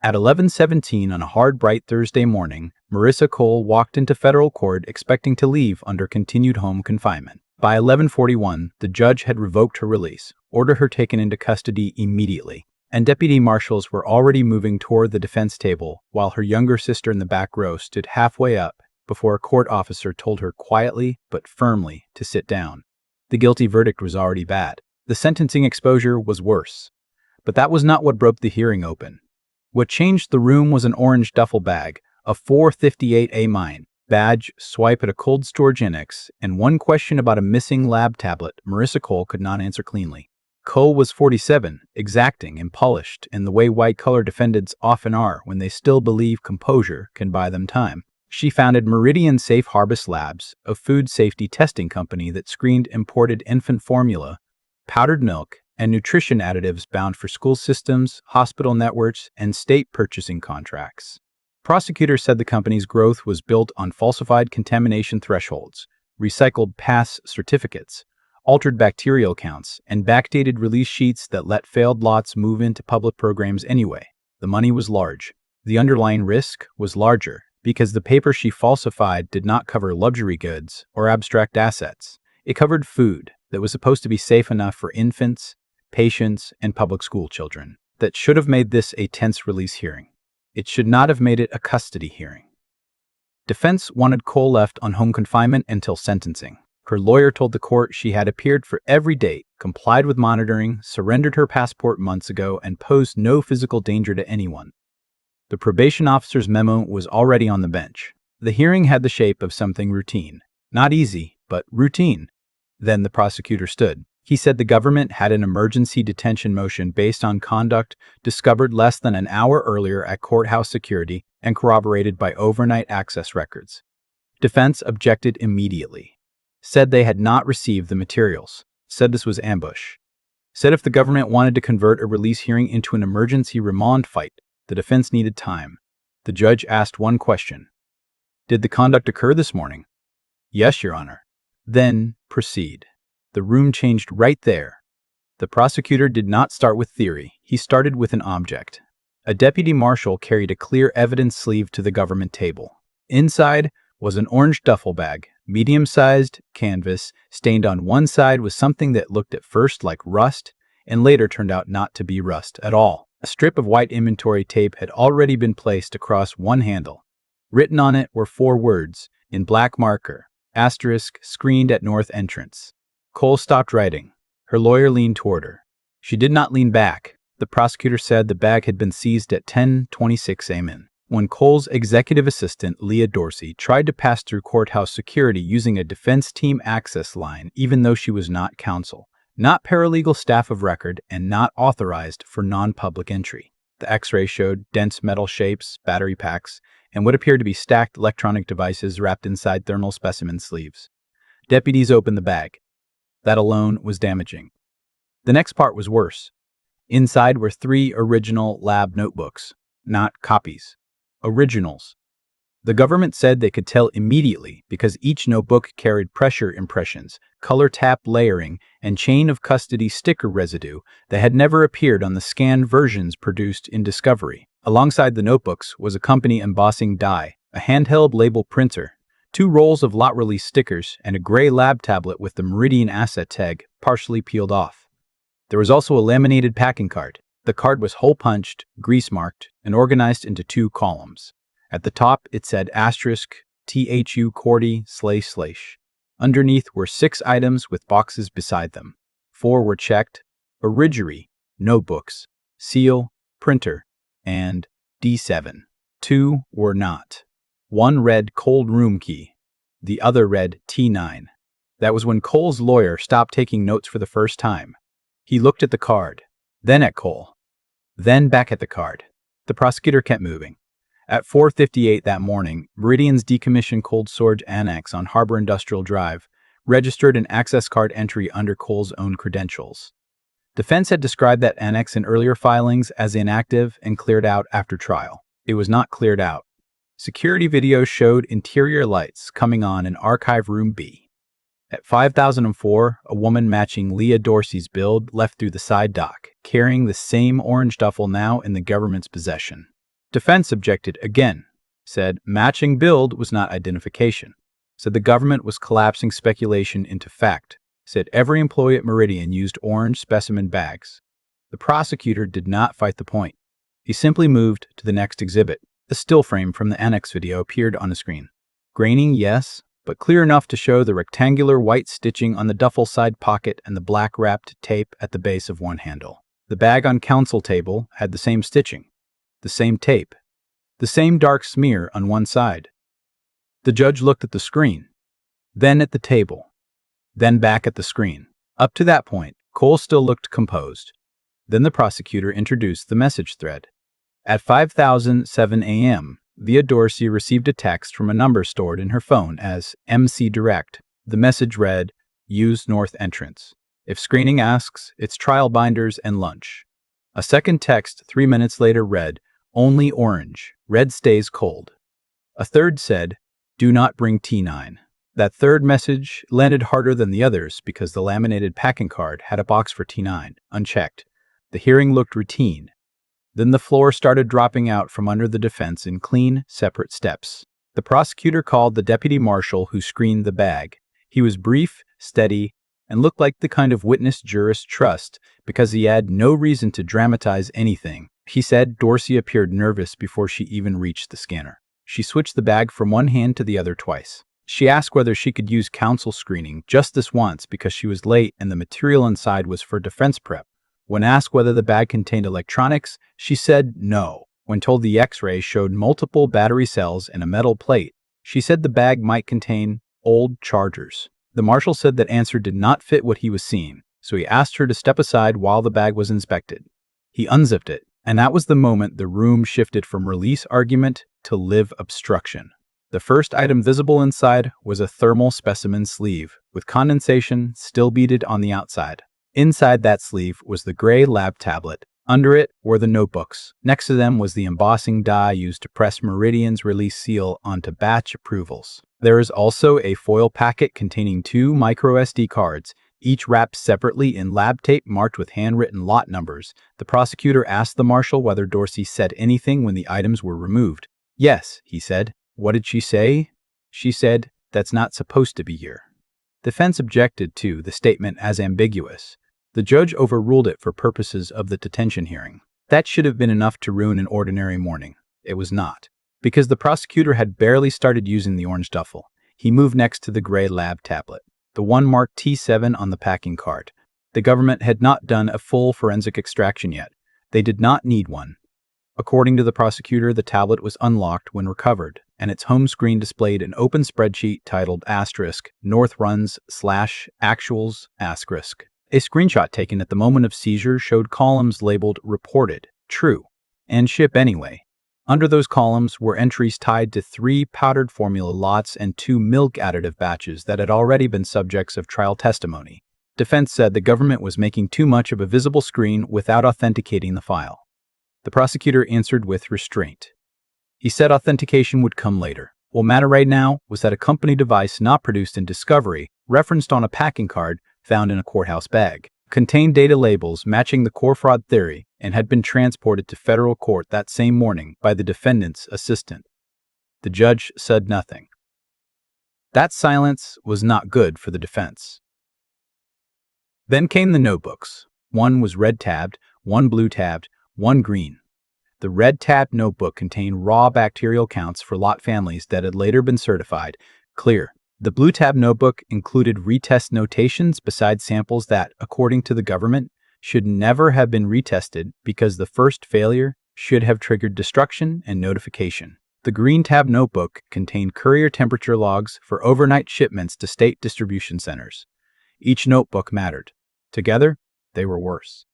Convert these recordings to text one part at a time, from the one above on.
At 11:17 on a hard, bright Thursday morning, Marissa Cole walked into federal court expecting to leave under continued home confinement. By 11:41, the judge had revoked her release, ordered her taken into custody immediately, and deputy marshals were already moving toward the defense table while her younger sister in the back row stood halfway up before a court officer told her quietly but firmly to sit down. The guilty verdict was already bad. The sentencing exposure was worse. But that was not what broke the hearing open. What changed the room was an orange duffel bag, a 458A mine badge, swipe at a cold storage annex, and one question about a missing lab tablet Marissa Cole could not answer cleanly. Cole was 47, exacting and polished in the way white-collar defendants often are when they still believe composure can buy them time. She founded Meridian Safe Harvest Labs, a food safety testing company that screened imported infant formula, powdered milk, and nutrition additives bound for school systems, hospital networks, and state purchasing contracts. Prosecutors said the company's growth was built on falsified contamination thresholds, recycled pass certificates, altered bacterial counts, and backdated release sheets that let failed lots move into public programs anyway. The money was large. The underlying risk was larger because the paper she falsified did not cover luxury goods or abstract assets. It covered food that was supposed to be safe enough for infants, patients, and public school children. That should have made this a tense release hearing. It should not have made it a custody hearing. Defense wanted Cole left on home confinement until sentencing. Her lawyer told the court she had appeared for every date, complied with monitoring, surrendered her passport months ago, and posed no physical danger to anyone. The probation officer's memo was already on the bench. The hearing had the shape of something routine. Not easy, but routine. Then the prosecutor stood. He said the government had an emergency detention motion based on conduct discovered less than an hour earlier at courthouse security and corroborated by overnight access records. Defense objected immediately. Said they had not received the materials. Said this was ambush. Said if the government wanted to convert a release hearing into an emergency remand fight, the defense needed time. The judge asked one question. Did the conduct occur this morning? Yes, Your Honor. Then proceed. The room changed right there. The prosecutor did not start with theory. He started with an object. A deputy marshal carried a clear evidence sleeve to the government table. Inside was an orange duffel bag, medium-sized canvas, stained on one side with something that looked at first like rust and later turned out not to be rust at all. A strip of white inventory tape had already been placed across one handle. Written on it were 4 words, in black marker, asterisk, screened at north entrance. Cole stopped writing. Her lawyer leaned toward her. She did not lean back. The prosecutor said the bag had been seized at 10:26 a.m. when Cole's executive assistant, Leah Dorsey, tried to pass through courthouse security using a defense team access line, even though she was not counsel, not paralegal staff of record, and not authorized for non-public entry. The X-ray showed dense metal shapes, battery packs, and what appeared to be stacked electronic devices wrapped inside thermal specimen sleeves. Deputies opened the bag. That alone was damaging. The next part was worse. Inside were 3 original lab notebooks, not copies. Originals. The government said they could tell immediately because each notebook carried pressure impressions, color tap layering, and chain of custody sticker residue that had never appeared on the scanned versions produced in Discovery. Alongside the notebooks was a company embossing die, a handheld label printer, 2 rolls of lot release stickers, and a gray lab tablet with the Meridian asset tag partially peeled off. There was also a laminated packing card. The card was hole-punched, grease-marked, and organized into 2 columns. At the top, it said asterisk, THU Cordy // Underneath were 6 items with boxes beside them. 4 were checked: Origgery, notebooks, seal, printer, and D7. 2 were not. One read cold room key. The other read T9. That was when Cole's lawyer stopped taking notes for the first time. He looked at the card, then at Cole, then back at the card. The prosecutor kept moving. At 4:58 that morning, Meridian's decommissioned cold storage annex on Harbor Industrial Drive registered an access card entry under Cole's own credentials. Defense had described that annex in earlier filings as inactive and cleared out after trial. It was not cleared out. Security videos showed interior lights coming on in Archive Room B. At 5004, a woman matching Leah Dorsey's build left through the side dock, carrying the same orange duffel now in the government's possession. Defense objected again, said matching build was not identification, said the government was collapsing speculation into fact, said every employee at Meridian used orange specimen bags. The prosecutor did not fight the point. He simply moved to the next exhibit. A still frame from the annex video appeared on the screen. Graining, yes, but clear enough to show the rectangular white stitching on the duffel side pocket and the black wrapped tape at the base of one handle. The bag on counsel table had the same stitching, the same tape, the same dark smear on one side. The judge looked at the screen, then at the table, then back at the screen. Up to that point, Cole still looked composed. Then the prosecutor introduced the message thread. At 5:07 a.m., Via Dorsey received a text from a number stored in her phone as MC Direct. The message read, "Use North Entrance. If screening asks, it's trial binders and lunch." A second text 3 minutes later read, "Only orange. Red stays cold." A third said, "Do not bring T9." That third message landed harder than the others because the laminated packing card had a box for T9, unchecked. The hearing looked routine. Then the floor started dropping out from under the defense in clean, separate steps. The prosecutor called the deputy marshal who screened the bag. He was brief, steady, and looked like the kind of witness jurists trust because he had no reason to dramatize anything. He said Dorsey appeared nervous before she even reached the scanner. She switched the bag from one hand to the other twice. She asked whether she could use counsel screening just this once because she was late and the material inside was for defense prep. When asked whether the bag contained electronics, she said no. When told the X-ray showed multiple battery cells and a metal plate, she said the bag might contain old chargers. The marshal said that answer did not fit what he was seeing, so he asked her to step aside while the bag was inspected. He unzipped it, and that was the moment the room shifted from release argument to live obstruction. The first item visible inside was a thermal specimen sleeve, with condensation still beaded on the outside. Inside that sleeve was the gray lab tablet. Under it were the notebooks. Next to them was the embossing die used to press Meridian's release seal onto batch approvals. There is also a foil packet containing 2 micro SD cards, each wrapped separately in lab tape marked with handwritten lot numbers. The prosecutor asked the marshal whether Dorsey said anything when the items were removed. "Yes," he said. "What did she say?" "She said, that's not supposed to be here." Defense objected to the statement as ambiguous. The judge overruled it for purposes of the detention hearing. That should have been enough to ruin an ordinary morning. It was not. Because the prosecutor had barely started using the orange duffel, he moved next to the gray lab tablet, the one marked T7 on the packing card. The government had not done a full forensic extraction yet. They did not need one. According to the prosecutor, the tablet was unlocked when recovered, and its home screen displayed an open spreadsheet titled North Runs /Actuals *. A screenshot taken at the moment of seizure showed columns labeled Reported, True, and Ship Anyway. Under those columns were entries tied to 3 powdered formula lots and 2 milk additive batches that had already been subjects of trial testimony. Defense said the government was making too much of a visible screen without authenticating the file. The prosecutor answered with restraint. He said authentication would come later. What mattered right now was that a company device not produced in discovery, referenced on a packing card, found in a courthouse bag, contained data labels matching the core fraud theory and had been transported to federal court that same morning by the defendant's assistant. The judge said nothing. That silence was not good for the defense. Then came the notebooks. One was red-tabbed, one blue-tabbed, one green. The red-tabbed notebook contained raw bacterial counts for lot families that had later been certified clear. The blue tab notebook included retest notations besides samples that, according to the government, should never have been retested because the first failure should have triggered destruction and notification. The green tab notebook contained courier temperature logs for overnight shipments to state distribution centers. Each notebook mattered. Together, they were worse.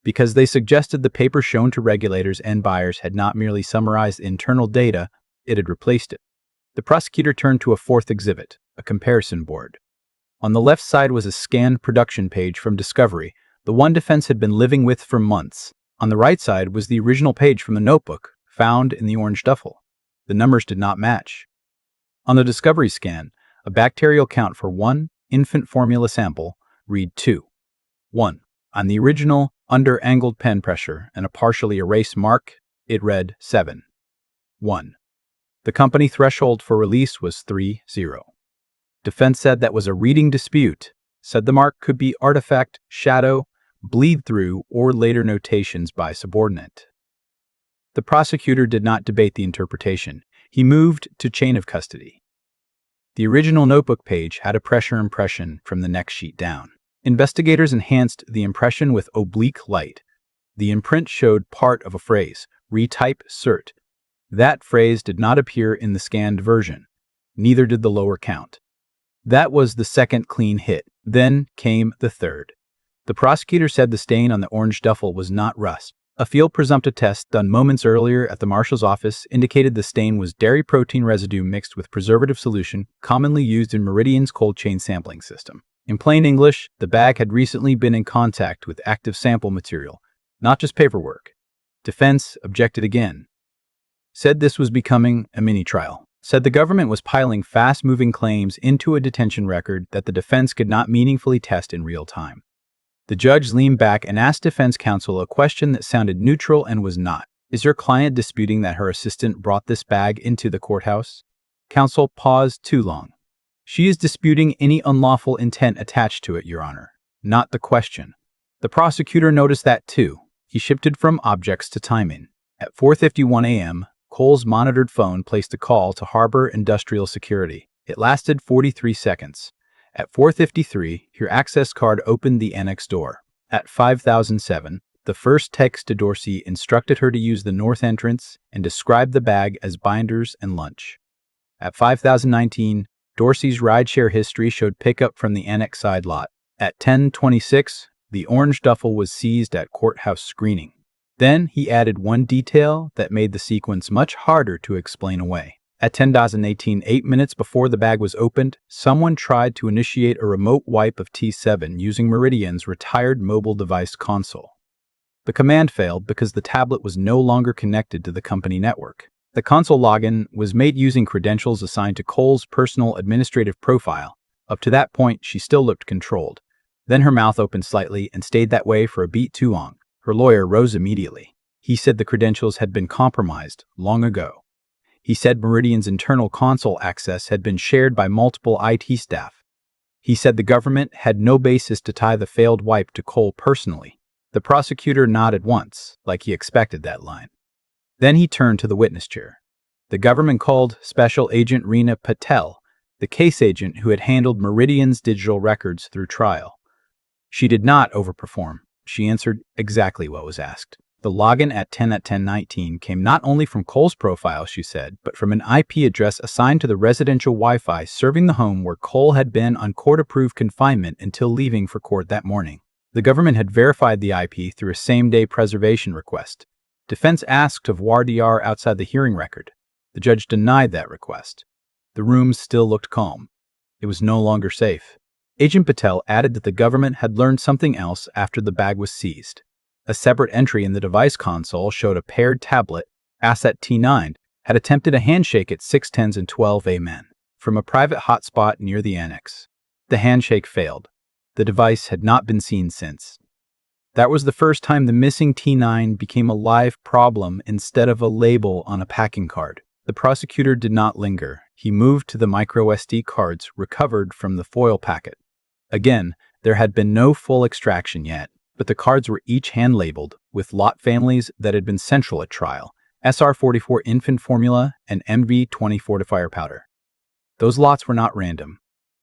Because they suggested the paper shown to regulators and buyers had not merely summarized internal data, it had replaced it. The prosecutor turned to a fourth exhibit, a comparison board. On the left side was a scanned production page from Discovery, the one defense had been living with for months. On the right side was the original page from the notebook, found in the orange duffel. The numbers did not match. On the Discovery scan, a bacterial count for 1 infant formula sample read 2. 1. On the original, under angled pen pressure and a partially erased mark, it read 7. 1. The company threshold for release was 3-0. Defense said that was a reading dispute, said the mark could be artifact, shadow, bleed through, or later notations by subordinate. The prosecutor did not debate the interpretation. He moved to chain of custody. The original notebook page had a pressure impression from the next sheet down. Investigators enhanced the impression with oblique light. The imprint showed part of a phrase, retype cert. That phrase did not appear in the scanned version. Neither did the lower count. That was the second clean hit. Then came the third. The prosecutor said the stain on the orange duffel was not rust. A field presumptive test done moments earlier at the marshal's office indicated the stain was dairy protein residue mixed with preservative solution, commonly used in Meridian's cold chain sampling system. In plain English, the bag had recently been in contact with active sample material, not just paperwork. Defense objected again. Said this was becoming a mini-trial. Said the government was piling fast-moving claims into a detention record that the defense could not meaningfully test in real time. The judge leaned back and asked defense counsel a question that sounded neutral and was not. Is your client disputing that her assistant brought this bag into the courthouse? Counsel paused too long. She is disputing any unlawful intent attached to it, Your Honor, not the question. The prosecutor noticed that too. He shifted from objects to timing. At 4:51 a.m., Cole's monitored phone placed a call to Harbor Industrial Security. It lasted 43 seconds. At 4:53, her access card opened the annex door. At 5007, the first text to Dorsey instructed her to use the north entrance and described the bag as binders and lunch. At 5019, Dorsey's rideshare history showed pickup from the annex side lot. At 10:26, the orange duffel was seized at courthouse screening. Then he added one detail that made the sequence much harder to explain away. At 10:18, 8 minutes before the bag was opened, someone tried to initiate a remote wipe of T7 using Meridian's retired mobile device console. The command failed because the tablet was no longer connected to the company network. The console login was made using credentials assigned to Cole's personal administrative profile. Up to that point, she still looked controlled. Then her mouth opened slightly and stayed that way for a beat too long. Her lawyer rose immediately. He said the credentials had been compromised long ago. He said Meridian's internal console access had been shared by multiple IT staff. He said the government had no basis to tie the failed wipe to Cole personally. The prosecutor nodded once, like he expected that line. Then he turned to the witness chair. The government called Special Agent Reena Patel, the case agent who had handled Meridian's digital records through trial. She did not overperform. She answered exactly what was asked. The login at 10:19 came not only from Cole's profile, she said, but from an IP address assigned to the residential Wi-Fi serving the home where Cole had been on court-approved confinement until leaving for court that morning. The government had verified the IP through a same-day preservation request. Defense asked of voir dire outside the hearing record. The judge denied that request. The room still looked calm. It was no longer safe. Agent Patel added that the government had learned something else after the bag was seized. A separate entry in the device console showed a paired tablet, Asset T9, had attempted a handshake at 6:10 and 12 a.m. from a private hotspot near the annex. The handshake failed. The device had not been seen since. That was the first time the missing T9 became a live problem instead of a label on a packing card. The prosecutor did not linger. He moved to the microSD cards recovered from the foil packet. Again, there had been no full extraction yet, but the cards were each hand-labeled with lot families that had been central at trial, SR44 infant formula and MV20 fortifier powder. Those lots were not random.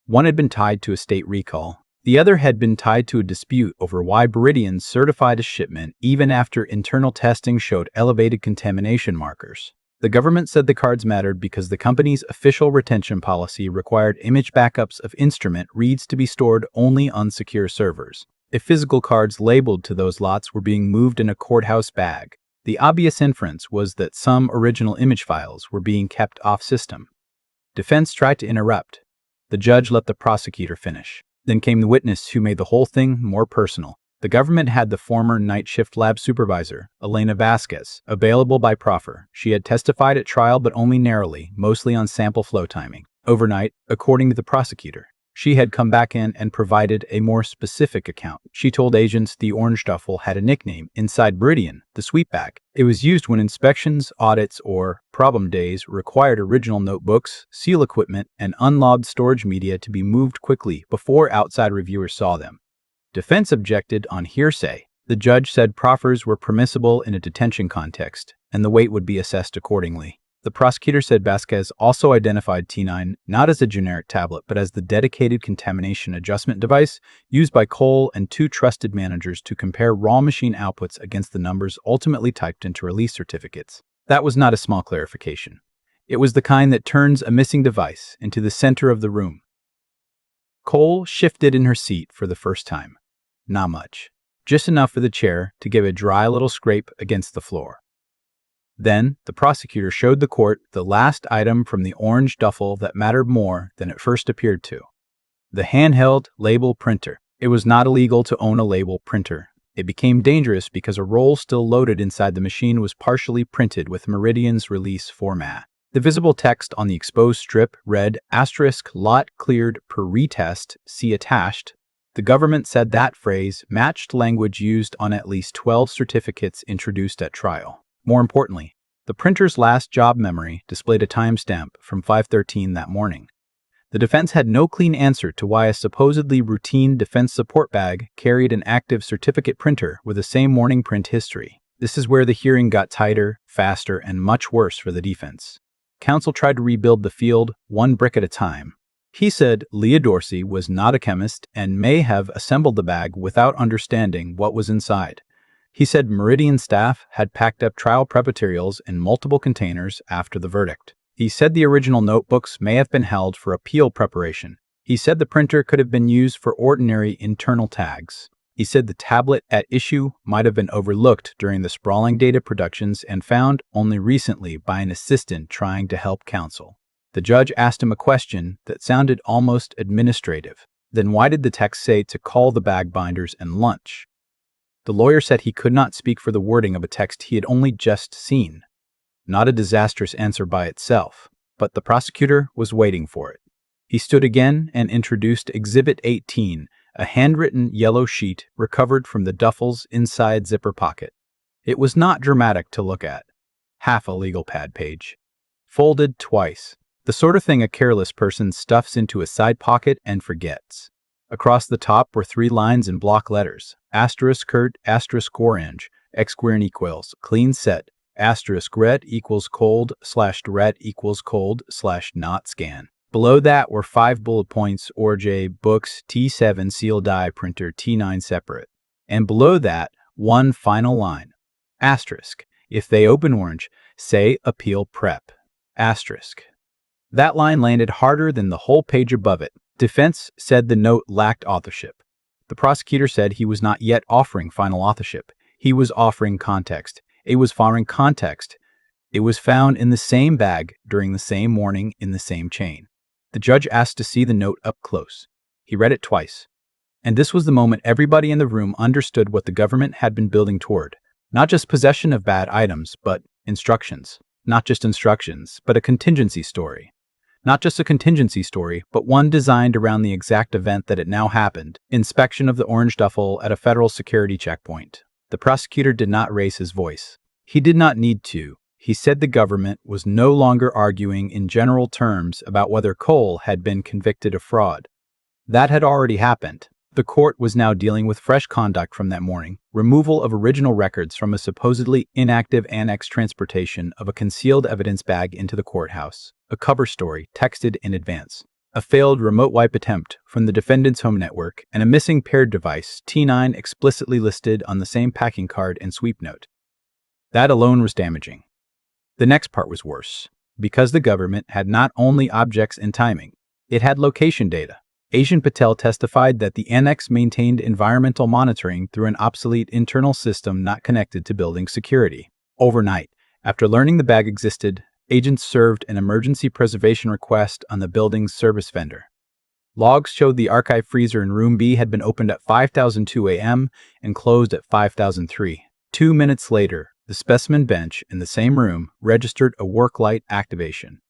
One had been tied to a state recall. The other had been tied to a dispute over why Meridian certified a shipment even after internal testing showed elevated contamination markers. The government said the cards mattered because the company's official retention policy required image backups of instrument reads to be stored only on secure servers. If physical cards labeled to those lots were being moved in a courthouse bag, the obvious inference was that some original image files were being kept off-system. Defense tried to interrupt. The judge let the prosecutor finish. Then came the witness who made the whole thing more personal. The government had the former night shift lab supervisor, Elena Vasquez, available by proffer. She had testified at trial but only narrowly, mostly on sample flow timing. Overnight, according to the prosecutor, She had come back in and provided a more specific account. She told agents the orange duffel had a nickname inside Meridian, the sweep bag. It was used when inspections, audits, or problem days required original notebooks, seal equipment, and unlogged storage media to be moved quickly before outside reviewers saw them. Defense objected on hearsay. The judge said proffers were permissible in a detention context, and the weight would be assessed accordingly. The prosecutor said Vasquez also identified T9 not as a generic tablet, but as the dedicated contamination adjustment device used by Cole and two trusted managers to compare raw machine outputs against the numbers ultimately typed into release certificates. That was not a small clarification. It was the kind that turns a missing device into the center of the room. Cole shifted in her seat for the first time. Not much. Just enough for the chair to give a dry little scrape against the floor. Then, the prosecutor showed the court the last item from the orange duffel that mattered more than it first appeared to. The handheld label printer. It was not illegal to own a label printer. It became dangerous because a roll still loaded inside the machine was partially printed with Meridian's release format. The visible text on the exposed strip read * lot cleared per retest, see attached. The government said that phrase matched language used on at least 12 certificates introduced at trial. More importantly, the printer's last job memory displayed a timestamp from 5:13 that morning. The defense had no clean answer to why a supposedly routine defense support bag carried an active certificate printer with the same morning print history. This is where the hearing got tighter, faster, and much worse for the defense. Counsel tried to rebuild the field one brick at a time. He said Leah Dorsey was not a chemist and may have assembled the bag without understanding what was inside. He said Meridian staff had packed up trial prep materials in multiple containers after the verdict. He said the original notebooks may have been held for appeal preparation. He said the printer could have been used for ordinary internal tags. He said the tablet at issue might have been overlooked during the sprawling data productions and found only recently by an assistant trying to help counsel. The judge asked him a question that sounded almost administrative. Then why did the text say to call the bag binders and lunch? The lawyer said he could not speak for the wording of a text he had only just seen. Not a disastrous answer by itself, but the prosecutor was waiting for it. He stood again and introduced Exhibit 18, a handwritten yellow sheet recovered from the duffel's inside zipper pocket. It was not dramatic to look at. Half a legal pad page. Folded twice. The sort of thing a careless person stuffs into a side pocket and forgets. Across the top were 3 lines in block letters. *Kurt, *orange, *squared equals, clean set, *red equals cold, /red equals cold, /not scan. Below that were 5 bullet points, ORJ, books, T7 seal die printer, T9 separate. And below that, one final line. *, if they open orange, say appeal prep. *. That line landed harder than the whole page above it. Defense said the note lacked authorship. The prosecutor said he was not yet offering final authorship. He was offering context. It was foreign context. It was found in the same bag during the same morning in the same chain. The judge asked to see the note up close. He read it twice. And this was the moment everybody in the room understood what the government had been building toward. Not just possession of bad items, but instructions. Not just instructions, but a contingency story. Not just a contingency story, but one designed around the exact event that it now happened, inspection of the orange duffel at a federal security checkpoint. The prosecutor did not raise his voice. He did not need to. He said the government was no longer arguing in general terms about whether Cole had been convicted of fraud. That had already happened. The court was now dealing with fresh conduct from that morning, removal of original records from a supposedly inactive annex transportation of a concealed evidence bag into the courthouse, a cover story texted in advance, a failed remote wipe attempt from the defendant's home network, and a missing paired device, T9 explicitly listed on the same packing card and sweep note. That alone was damaging. The next part was worse, because the government had not only objects and timing, it had location data. Agent Patel testified that the annex maintained environmental monitoring through an obsolete internal system not connected to building security. Overnight, after learning the bag existed, agents served an emergency preservation request on the building's service vendor. Logs showed the archive freezer in Room B had been opened at 5:02 a.m. and closed at 5:03. 2 minutes later, the specimen bench in the same room registered a work light activation.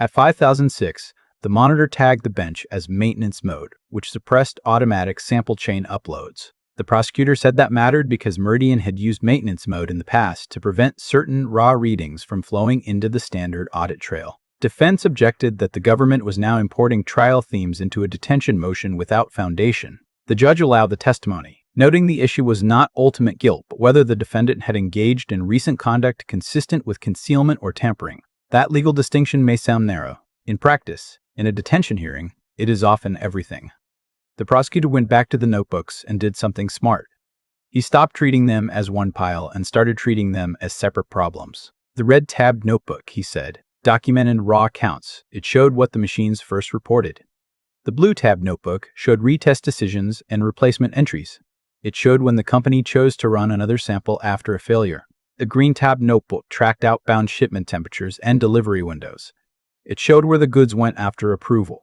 At 5:06, The monitor tagged the bench as maintenance mode, which suppressed automatic sample chain uploads. The prosecutor said that mattered because Meridian had used maintenance mode in the past to prevent certain raw readings from flowing into the standard audit trail. Defense objected that the government was now importing trial themes into a detention motion without foundation. The judge allowed the testimony, noting the issue was not ultimate guilt, but whether the defendant had engaged in recent conduct consistent with concealment or tampering. That legal distinction may sound narrow. In practice, in a detention hearing, it is often everything. The prosecutor went back to the notebooks and did something smart. He stopped treating them as one pile and started treating them as separate problems. The red tabbed notebook, he said, documented raw counts. It showed what the machines first reported. The blue tab notebook showed retest decisions and replacement entries. It showed when the company chose to run another sample after a failure. The green tab notebook tracked outbound shipment temperatures and delivery windows. It showed where the goods went after approval.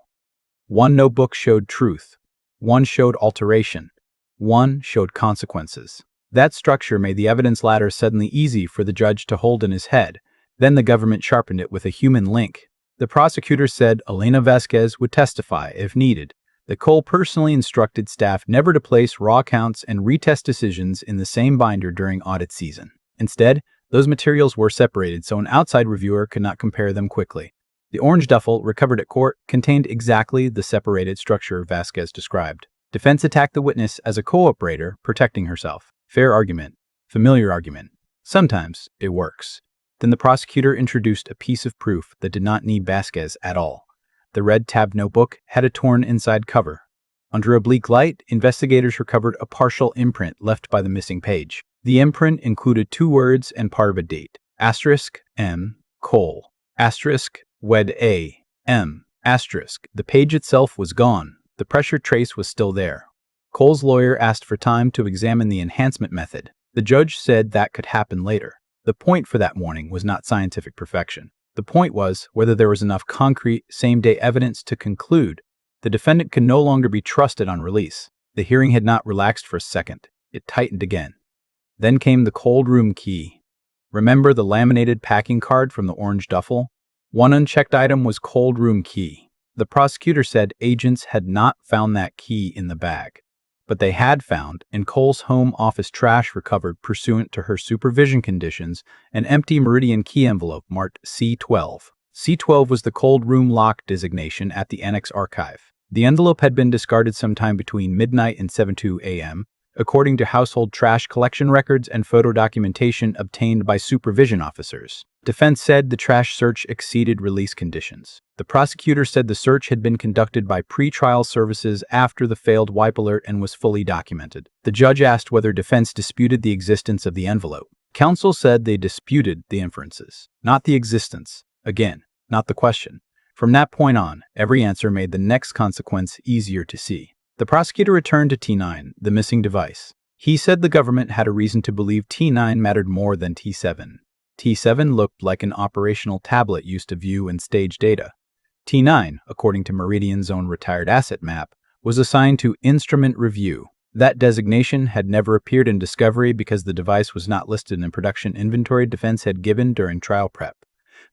One notebook showed truth. One showed alteration. One showed consequences. That structure made the evidence ladder suddenly easy for the judge to hold in his head. Then the government sharpened it with a human link. The prosecutor said Elena Vasquez would testify if needed, that Cole personally instructed staff never to place raw counts and retest decisions in the same binder during audit season. Instead, those materials were separated so an outside reviewer could not compare them quickly. The orange duffel recovered at court contained exactly the separated structure Vasquez described. Defense attacked the witness as a co-operator, protecting herself. Fair argument. Familiar argument. Sometimes it works. Then the prosecutor introduced a piece of proof that did not need Vasquez at all. The red tab notebook had a torn inside cover. Under a bleak light, investigators recovered a partial imprint left by the missing page. The imprint included 2 words and part of a date. *M. Cole. *Wed A. M. The page itself was gone. The pressure trace was still there. Cole's lawyer asked for time to examine the enhancement method. The judge said that could happen later. The point for that warning was not scientific perfection. The point was whether there was enough concrete, same-day evidence to conclude the defendant could no longer be trusted on release. The hearing had not relaxed for a second. It tightened again. Then came the cold room key. Remember the laminated packing card from the orange duffel? One unchecked item was cold room key. The prosecutor said agents had not found that key in the bag, but they had found, in Cole's home office trash recovered pursuant to her supervision conditions, an empty Meridian key envelope marked C12. C12 was the cold room lock designation at the annex archive. The envelope had been discarded sometime between midnight and 7:02 a.m., according to household trash collection records and photo documentation obtained by supervision officers. Defense said the trash search exceeded release conditions. The prosecutor said the search had been conducted by pre-trial services after the failed wipe alert and was fully documented. The judge asked whether defense disputed the existence of the envelope. Counsel said they disputed the inferences, not the existence. Again, not the question. From that point on, every answer made the next consequence easier to see. The prosecutor returned to T9, the missing device. He said the government had a reason to believe T9 mattered more than T7. T7 looked like an operational tablet used to view and stage data. T9, according to Meridian's own retired asset map, was assigned to instrument review. That designation had never appeared in discovery because the device was not listed in production inventory defense had given during trial prep.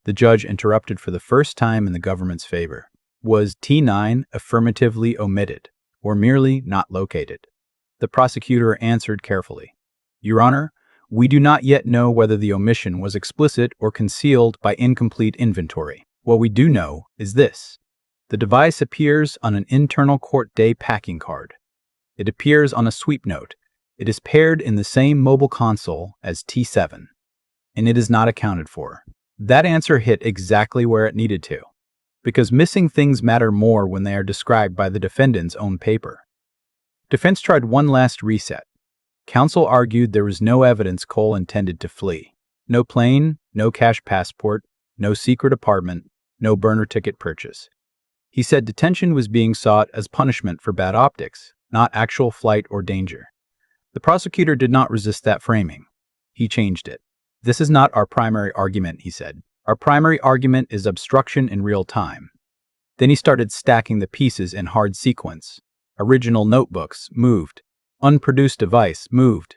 The judge interrupted for the first time in the government's favor. Was T9 affirmatively omitted, or merely not located? The prosecutor answered carefully. Your Honor, we do not yet know whether the omission was explicit or concealed by incomplete inventory. What we do know is this. The device appears on an internal court day packing card. It appears on a sweep note. It is paired in the same mobile console as T7, and it is not accounted for. That answer hit exactly where it needed to, because missing things matter more when they are described by the defendant's own paper. Defense tried one last reset. Counsel argued there was no evidence Cole intended to flee. No plane, no cash passport, no secret apartment, no burner ticket purchase. He said detention was being sought as punishment for bad optics, not actual flight or danger. The prosecutor did not resist that framing. He changed it. This is not our primary argument, he said. Our primary argument is obstruction in real time. Then he started stacking the pieces in hard sequence. Original notebooks, moved. Unproduced device, moved.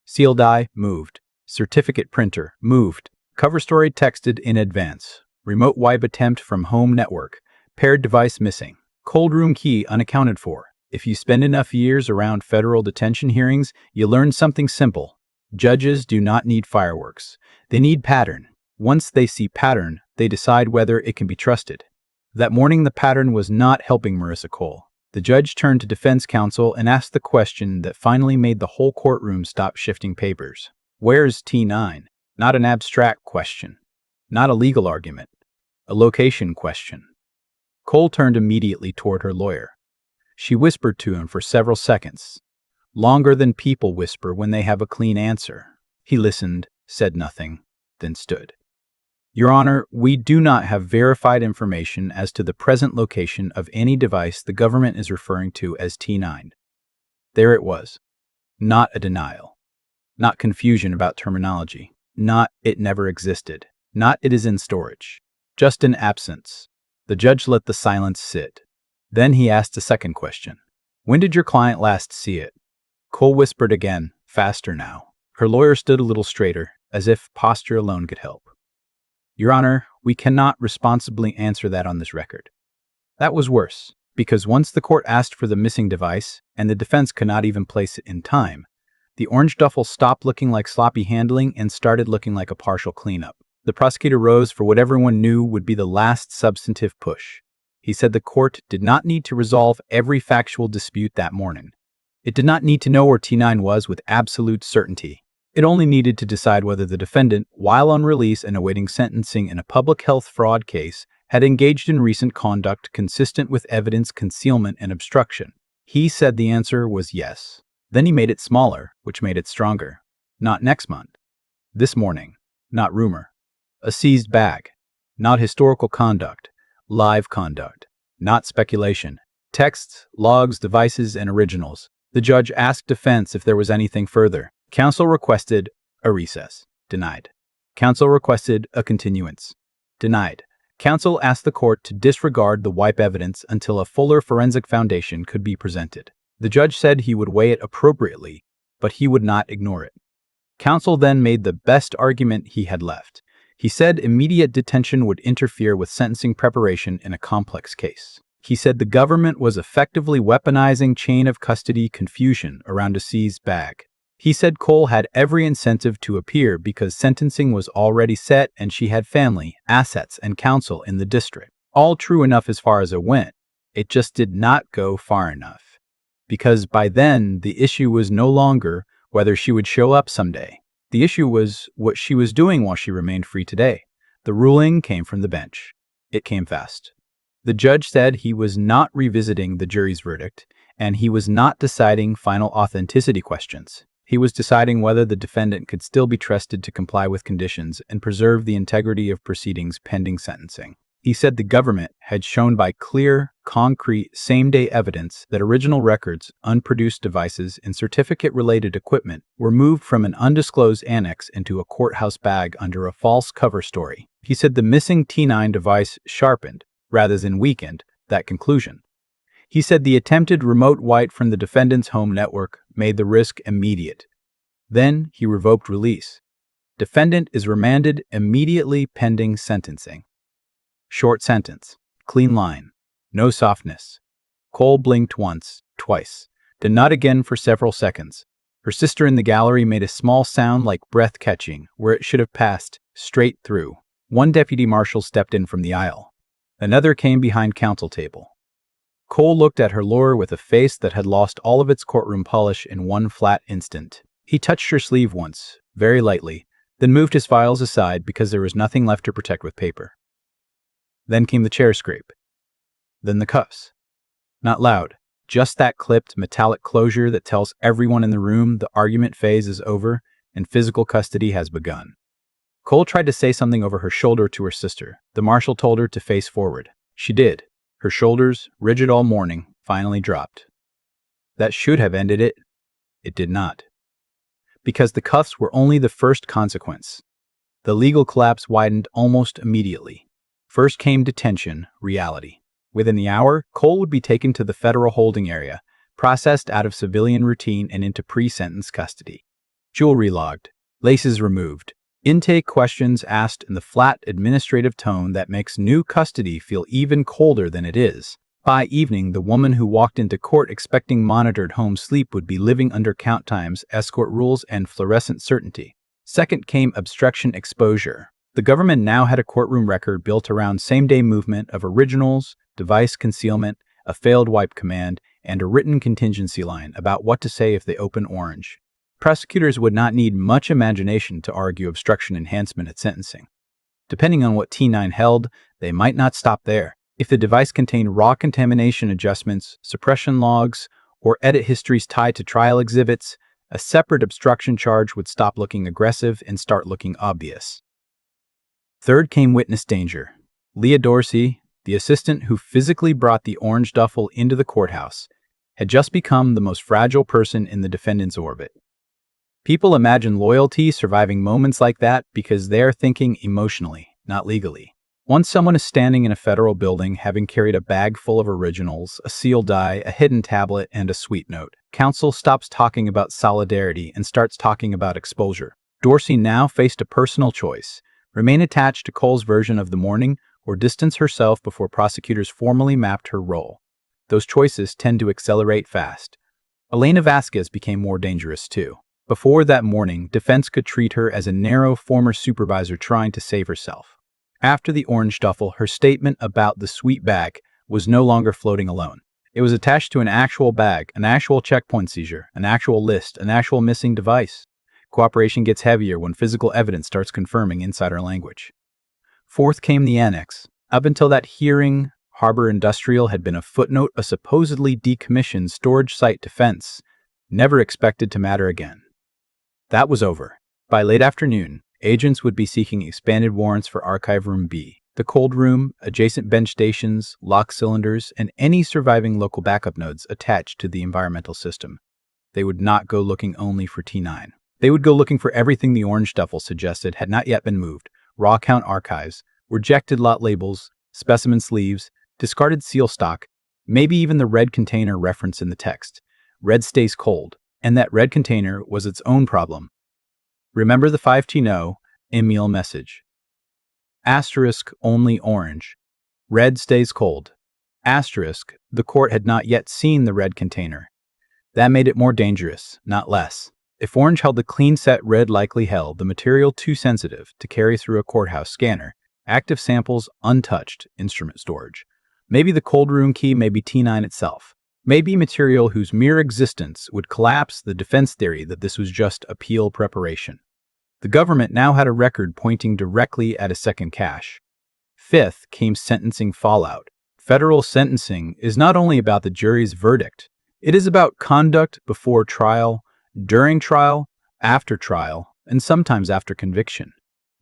Seal die, moved. Certificate printer, moved. Cover story texted in advance. Remote wipe attempt from home network. Paired device missing. Cold room key unaccounted for. If you spend enough years around federal detention hearings, you learn something simple. Judges do not need fireworks. They need pattern. Once they see pattern, they decide whether it can be trusted. That morning, the pattern was not helping Marissa Cole. The judge turned to defense counsel and asked the question that finally made the whole courtroom stop shifting papers. Where's T9? Not an abstract question. Not a legal argument. A location question. Cole turned immediately toward her lawyer. She whispered to him for several seconds, longer than people whisper when they have a clean answer. He listened, said nothing, then stood. Your Honor, we do not have verified information as to the present location of any device the government is referring to as T9. There it was. Not a denial. Not confusion about terminology. Not it never existed. Not it is in storage. Just an absence. The judge let the silence sit. Then he asked a second question. When did your client last see it? Cole whispered again, faster now. Her lawyer stood a little straighter, as if posture alone could help. Your Honor, we cannot responsibly answer that on this record. That was worse, because once the court asked for the missing device, and the defense could not even place it in time, the orange duffel stopped looking like sloppy handling and started looking like a partial cleanup. The prosecutor rose for what everyone knew would be the last substantive push. He said the court did not need to resolve every factual dispute that morning. It did not need to know where T9 was with absolute certainty. It only needed to decide whether the defendant, while on release and awaiting sentencing in a public health fraud case, had engaged in recent conduct consistent with evidence concealment and obstruction. He said the answer was yes. Then he made it smaller, which made it stronger. Not next month. This morning. Not rumor. A seized bag. Not historical conduct. Live conduct. Not speculation. Texts, logs, devices, and originals. The judge asked defense if there was anything further. Counsel requested a recess. Denied. Counsel requested a continuance. Denied. Counsel asked the court to disregard the wipe evidence until a fuller forensic foundation could be presented. The judge said he would weigh it appropriately, but he would not ignore it. Counsel then made the best argument he had left. He said immediate detention would interfere with sentencing preparation in a complex case. He said the government was effectively weaponizing chain of custody confusion around a seized bag. He said Cole had every incentive to appear because sentencing was already set and she had family, assets, and counsel in the district. All true enough as far as it went. It just did not go far enough. Because by then, the issue was no longer whether she would show up someday. The issue was what she was doing while she remained free today. The ruling came from the bench. It came fast. The judge said he was not revisiting the jury's verdict, and he was not deciding final authenticity questions. He was deciding whether the defendant could still be trusted to comply with conditions and preserve the integrity of proceedings pending sentencing. He said the government had shown by clear, concrete, same-day evidence that original records, unproduced devices, and certificate-related equipment were moved from an undisclosed annex into a courthouse bag under a false cover story. He said the missing T9 device sharpened, rather than weakened, that conclusion. He said the attempted remote wipe from the defendant's home network made the risk immediate. Then he revoked release. Defendant is remanded immediately pending sentencing. Short sentence. Clean line. No softness. Cole blinked once, twice, then not again for several seconds. Her sister in the gallery made a small sound like breath catching where it should have passed straight through. One deputy marshal stepped in from the aisle. Another came behind counsel table. Cole looked at her lawyer with a face that had lost all of its courtroom polish in one flat instant. He touched her sleeve once, very lightly, then moved his files aside because there was nothing left to protect with paper. Then came the chair scrape. Then the cuffs. Not loud, just that clipped metallic closure that tells everyone in the room the argument phase is over and physical custody has begun. Cole tried to say something over her shoulder to her sister. The marshal told her to face forward. She did. Her shoulders, rigid all morning, finally dropped. That should have ended it. It did not. Because the cuffs were only the first consequence. The legal collapse widened almost immediately. First came detention, reality. Within the hour, Cole would be taken to the federal holding area, processed out of civilian routine and into pre-sentence custody. Jewelry logged, laces removed, Intake questions asked in the flat administrative tone that makes new custody feel even colder than it is. By evening, the woman who walked into court expecting monitored home sleep would be living under count times, escort rules, and fluorescent certainty. Second came obstruction exposure. The government now had a courtroom record built around same-day movement of originals, device concealment, a failed wipe command, and a written contingency line about what to say if they open orange. Prosecutors would not need much imagination to argue obstruction enhancement at sentencing. Depending on what T9 held, they might not stop there. If the device contained raw contamination adjustments, suppression logs, or edit histories tied to trial exhibits, a separate obstruction charge would stop looking aggressive and start looking obvious. Third came witness danger. Leah Dorsey, the assistant who physically brought the orange duffel into the courthouse, had just become the most fragile person in the defendant's orbit. People imagine loyalty surviving moments like that because they are thinking emotionally, not legally. Once someone is standing in a federal building having carried a bag full of originals, a sealed die, a hidden tablet, and a sweet note, counsel stops talking about solidarity and starts talking about exposure. Dorsey now faced a personal choice: remain attached to Cole's version of the morning or distance herself before prosecutors formally mapped her role. Those choices tend to accelerate fast. Elena Vasquez became more dangerous too. Before that morning, defense could treat her as a narrow former supervisor trying to save herself. After the orange duffel, her statement about the sweet bag was no longer floating alone. It was attached to an actual bag, an actual checkpoint seizure, an actual list, an actual missing device. Cooperation gets heavier when physical evidence starts confirming insider language. Fourth came the annex. Up until that hearing, Harbor Industrial had been a footnote, a supposedly decommissioned storage site defense, never expected to matter again. That was over. By late afternoon, agents would be seeking expanded warrants for Archive Room B, the cold room, adjacent bench stations, lock cylinders, and any surviving local backup nodes attached to the environmental system. They would not go looking only for T9. They would go looking for everything the orange duffel suggested had not yet been moved: raw count archives, rejected lot labels, specimen sleeves, discarded seal stock, maybe even the red container reference in the text. Red stays cold. And that red container was its own problem. Remember the 5T no email message. Asterisk only orange. Red stays cold. Asterisk, the court had not yet seen the red container. That made it more dangerous, not less. If orange held the clean set, red likely held the material too sensitive to carry through a courthouse scanner. Active samples untouched, instrument storage. Maybe the cold room key, maybe T9 itself. Maybe material whose mere existence would collapse the defense theory that this was just appeal preparation. The government now had a record pointing directly at a second cache. Fifth came sentencing fallout. Federal sentencing is not only about the jury's verdict, it is about conduct before trial, during trial, after trial, and sometimes after conviction.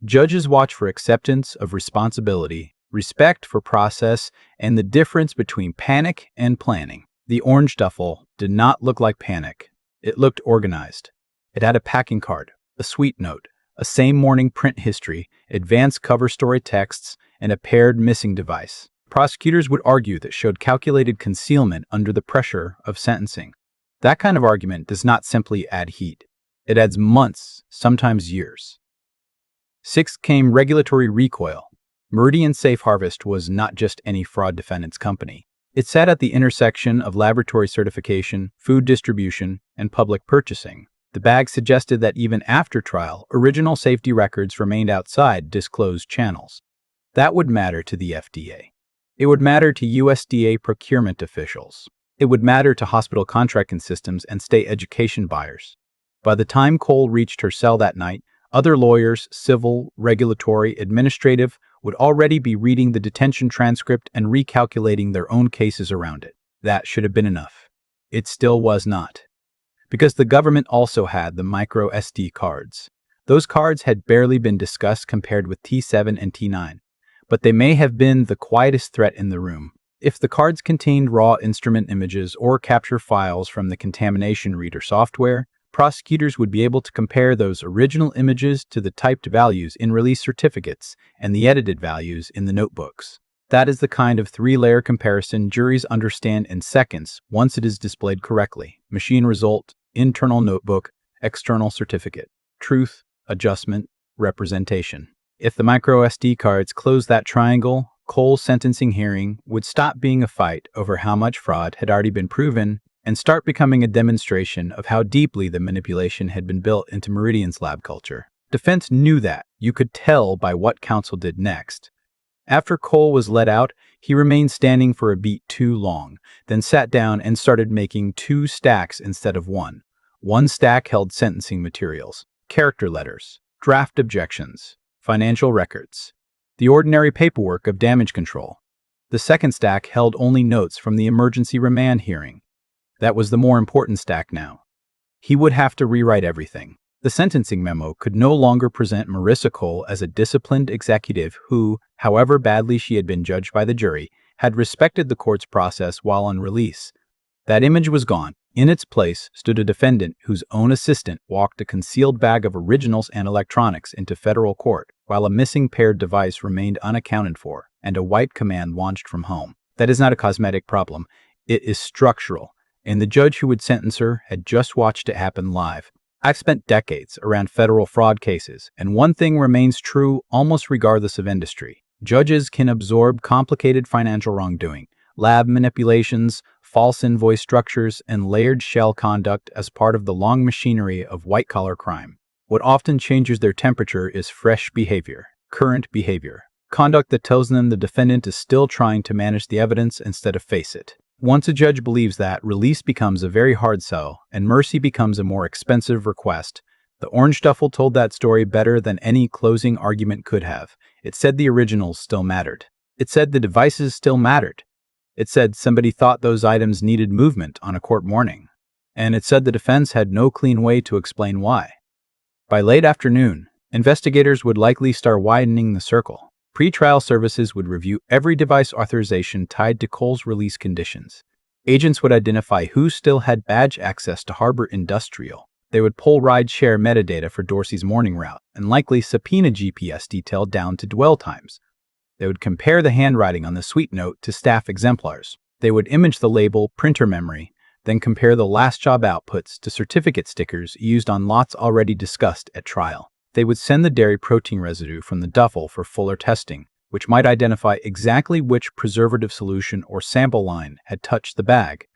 Judges watch for acceptance of responsibility, respect for process, and the difference between panic and planning. The orange duffel did not look like panic. It looked organized. It had a packing card, a sweet note, a same morning print history, advanced cover story texts, and a paired missing device. Prosecutors would argue that showed calculated concealment under the pressure of sentencing. That kind of argument does not simply add heat. It adds months, sometimes years. Sixth came regulatory recoil. Meridian Safe Harvest was not just any fraud defendant's company. It sat at the intersection of laboratory certification, food distribution, and public purchasing. The bag suggested that even after trial, original safety records remained outside disclosed channels. That would matter to the FDA. It would matter to USDA procurement officials. It would matter to hospital contracting systems and state education buyers. By the time Cole reached her cell that night, other lawyers, civil, regulatory, administrative, would already be reading the detention transcript and recalculating their own cases around it. That should have been enough. It still was not. Because the government also had the micro SD cards. Those cards had barely been discussed compared with T7 and T9, but they may have been the quietest threat in the room. If the cards contained raw instrument images or capture files from the contamination reader software, prosecutors would be able to compare those original images to the typed values in release certificates and the edited values in the notebooks. That is the kind of three-layer comparison juries understand in seconds once it is displayed correctly. Machine result, internal notebook, external certificate. Truth, adjustment, representation. If the micro SD cards closed that triangle, Cole's sentencing hearing would stop being a fight over how much fraud had already been proven and start becoming a demonstration of how deeply the manipulation had been built into Meridian's lab culture. Defense knew that. You could tell by what counsel did next. After Cole was let out, he remained standing for a beat too long, then sat down and started making 2 stacks instead of 1. One stack held sentencing materials, character letters, draft objections, financial records, the ordinary paperwork of damage control. The second stack held only notes from the emergency remand hearing. That was the more important stack now. He would have to rewrite everything. The sentencing memo could no longer present Marissa Cole as a disciplined executive who, however badly she had been judged by the jury, had respected the court's process while on release. That image was gone. In its place stood a defendant whose own assistant walked a concealed bag of originals and electronics into federal court, while a missing paired device remained unaccounted for, and a white command launched from home. That is not a cosmetic problem. It is structural, and the judge who would sentence her had just watched it happen live. I've spent decades around federal fraud cases, and one thing remains true almost regardless of industry. Judges can absorb complicated financial wrongdoing, lab manipulations, false invoice structures, and layered shell conduct as part of the long machinery of white-collar crime. What often changes their temperature is fresh behavior, current behavior, conduct that tells them the defendant is still trying to manage the evidence instead of face it. Once a judge believes that, release becomes a very hard sell, and mercy becomes a more expensive request. The orange duffel told that story better than any closing argument could have. It said the originals still mattered. It said the devices still mattered. It said somebody thought those items needed movement on a court morning. And it said the defense had no clean way to explain why. By late afternoon, investigators would likely start widening the circle. Pretrial services would review every device authorization tied to Cole's release conditions. Agents would identify who still had badge access to Harbor Industrial. They would pull rideshare metadata for Dorsey's morning route and likely subpoena GPS detail down to dwell times. They would compare the handwriting on the sweet note to staff exemplars. They would image the label printer memory, then compare the last job outputs to certificate stickers used on lots already discussed at trial. They would send the dairy protein residue from the Duffel for fuller testing, which might identify exactly which preservative solution or sample line had touched the bag.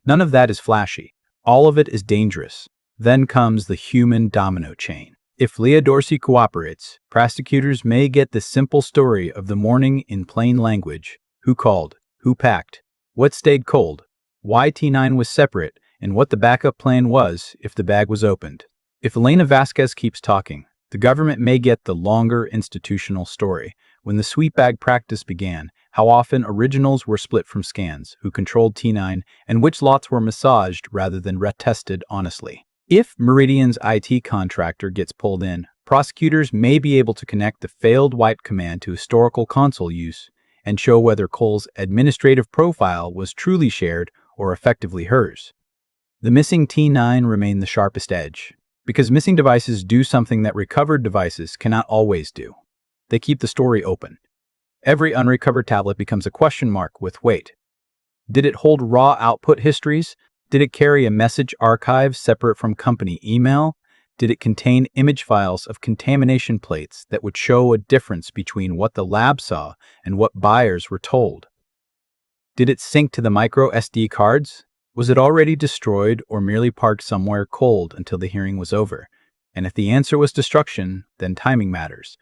None of that is flashy. All of it is dangerous. Then comes the human domino chain. If Leah Dorsey cooperates, prosecutors may get the simple story of the morning in plain language. Who called? Who packed? What stayed cold? Why T9 was separate? And what the backup plan was if the bag was opened. If Elena Vasquez keeps talking, the government may get the longer institutional story. When the sweep bag practice began, how often originals were split from scans, who controlled T9, and which lots were massaged rather than retested honestly. If Meridian's IT contractor gets pulled in, prosecutors may be able to connect the failed wipe command to historical console use and show whether Cole's administrative profile was truly shared or effectively hers. The missing T9 remained the sharpest edge, because missing devices do something that recovered devices cannot always do. They keep the story open. Every unrecovered tablet becomes a question mark with weight. Did it hold raw output histories? Did it carry a message archive separate from company email? Did it contain image files of contamination plates that would show a difference between what the lab saw and what buyers were told? Did it sync to the micro SD cards? Was it already destroyed or merely parked somewhere cold until the hearing was over? And if the answer was destruction, then timing matters.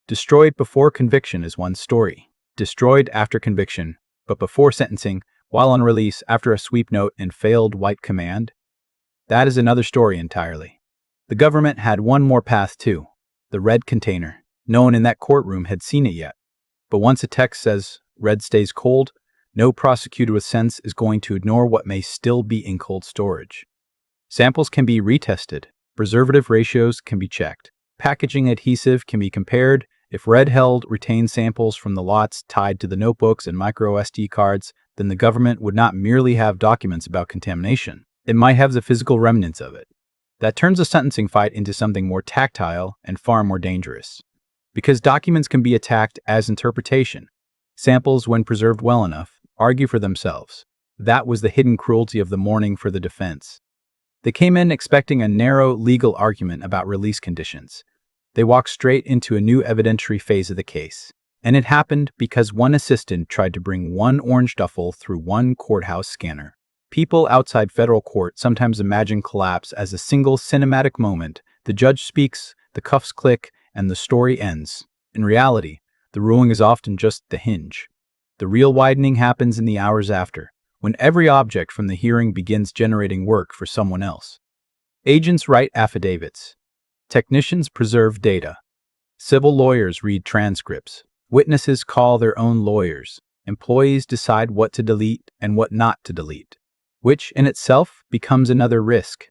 Destroyed before conviction is one story. Destroyed after conviction, but before sentencing, while on release after a sweep note and failed white command, that is another story entirely. The government had one more path too, the red container. No one in that courtroom had seen it yet. But once a text says, red stays cold, no prosecutor with sense is going to ignore what may still be in cold storage. Samples can be retested, preservative ratios can be checked, packaging adhesive can be compared. If red held retained samples from the lots tied to the notebooks and micro SD cards, then the government would not merely have documents about contamination. It might have the physical remnants of it. That turns a sentencing fight into something more tactile and far more dangerous. Because documents can be attacked as interpretation. Samples, when preserved well enough, argue for themselves. That was the hidden cruelty of the morning for the defense. They came in expecting a narrow legal argument about release conditions. They walked straight into a new evidentiary phase of the case. And it happened because one assistant tried to bring one orange duffel through one courthouse scanner. People outside federal court sometimes imagine collapse as a single cinematic moment. The judge speaks, the cuffs click, and the story ends. In reality, the ruling is often just the hinge. The real widening happens in the hours after, when every object from the hearing begins generating work for someone else. Agents write affidavits. Technicians preserve data. Civil lawyers read transcripts. Witnesses call their own lawyers. Employees decide what to delete and what not to delete, which in itself becomes another risk.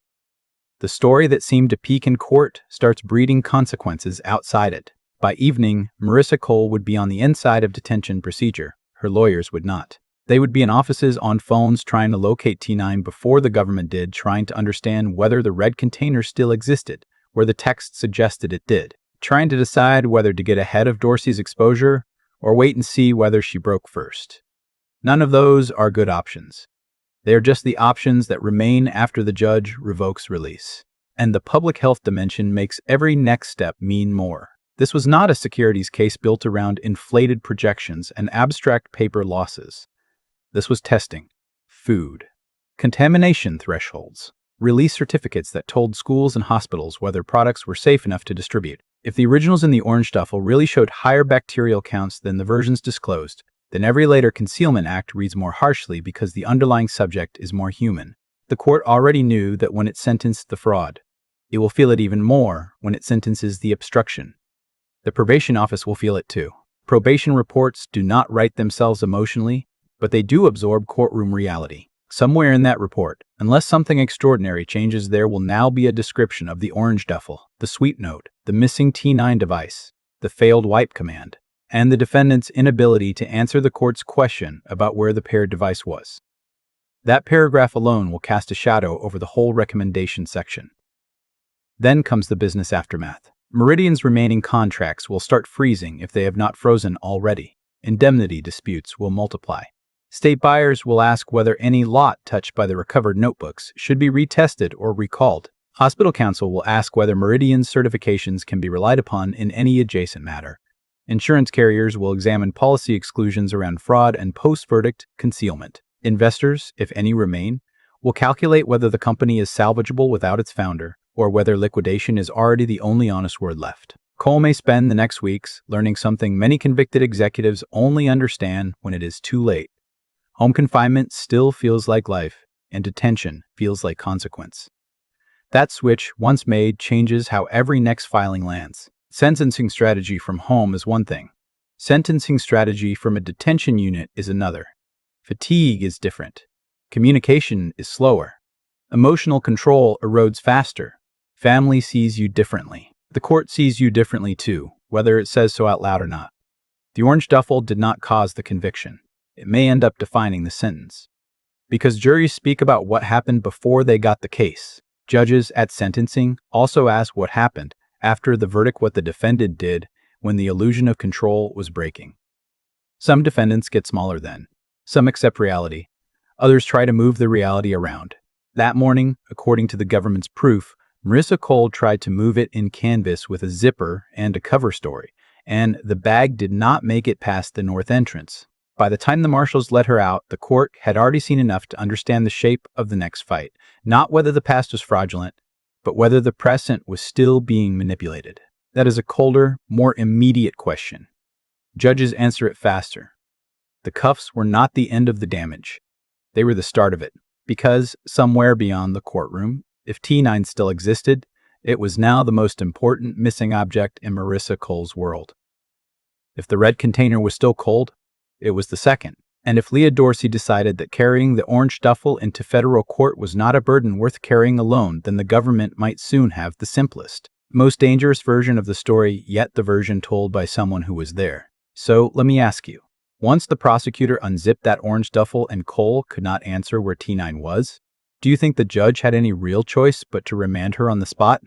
The story that seemed to peak in court starts breeding consequences outside it. By evening, Marissa Cole would be on the inside of detention procedure. Her lawyers would not. They would be in offices on phones trying to locate T9 before the government did, trying to understand whether the red container still existed, where the text suggested it did, trying to decide whether to get ahead of Dorsey's exposure or wait and see whether she broke first. None of those are good options. They are just the options that remain after the judge revokes release. And the public health dimension makes every next step mean more. This was not a securities case built around inflated projections and abstract paper losses. This was testing, food, contamination thresholds, release certificates that told schools and hospitals whether products were safe enough to distribute. If the originals in the orange duffel really showed higher bacterial counts than the versions disclosed, then every later concealment act reads more harshly because the underlying subject is more human. The court already knew that when it sentenced the fraud. It will feel it even more when it sentences the obstruction. The probation office will feel it too. Probation reports do not write themselves emotionally, but they do absorb courtroom reality. Somewhere in that report, unless something extraordinary changes, there will now be a description of the orange duffel, the sweep note, the missing T9 device, the failed wipe command, and the defendant's inability to answer the court's question about where the paired device was. That paragraph alone will cast a shadow over the whole recommendation section. Then comes the business aftermath. Meridian's remaining contracts will start freezing if they have not frozen already. Indemnity disputes will multiply. State buyers will ask whether any lot touched by the recovered notebooks should be retested or recalled. Hospital counsel will ask whether Meridian's certifications can be relied upon in any adjacent matter. Insurance carriers will examine policy exclusions around fraud and post-verdict concealment. Investors, if any remain, will calculate whether the company is salvageable without its founder, or whether liquidation is already the only honest word left. Cole may spend the next weeks learning something many convicted executives only understand when it is too late. Home confinement still feels like life, and detention feels like consequence. That switch, once made, changes how every next filing lands. Sentencing strategy from home is one thing. Sentencing strategy from a detention unit is another. Fatigue is different. Communication is slower. Emotional control erodes faster. Family sees you differently. The court sees you differently too, whether it says so out loud or not. The orange duffel did not cause the conviction. It may end up defining the sentence. Because juries speak about what happened before they got the case. Judges at sentencing also ask what happened after the verdict, what the defendant did when the illusion of control was breaking. Some defendants get smaller then. Some accept reality. Others try to move the reality around. That morning, according to the government's proof, Marissa Cole tried to move it in canvas with a zipper and a cover story, and the bag did not make it past the north entrance. By the time the marshals let her out, the court had already seen enough to understand the shape of the next fight, not whether the past was fraudulent, but whether the present was still being manipulated. That is a colder, more immediate question. Judges answer it faster. The cuffs were not the end of the damage. They were the start of it, because somewhere beyond the courtroom, if T9 still existed, it was now the most important missing object in Marissa Cole's world. If the red container was still cold, it was the second. And if Leah Dorsey decided that carrying the orange duffel into federal court was not a burden worth carrying alone, then the government might soon have the simplest, most dangerous version of the story, yet the version told by someone who was there. So let me ask you, once the prosecutor unzipped that orange duffel and Cole could not answer where T9 was, do you think the judge had any real choice but to remand her on the spot?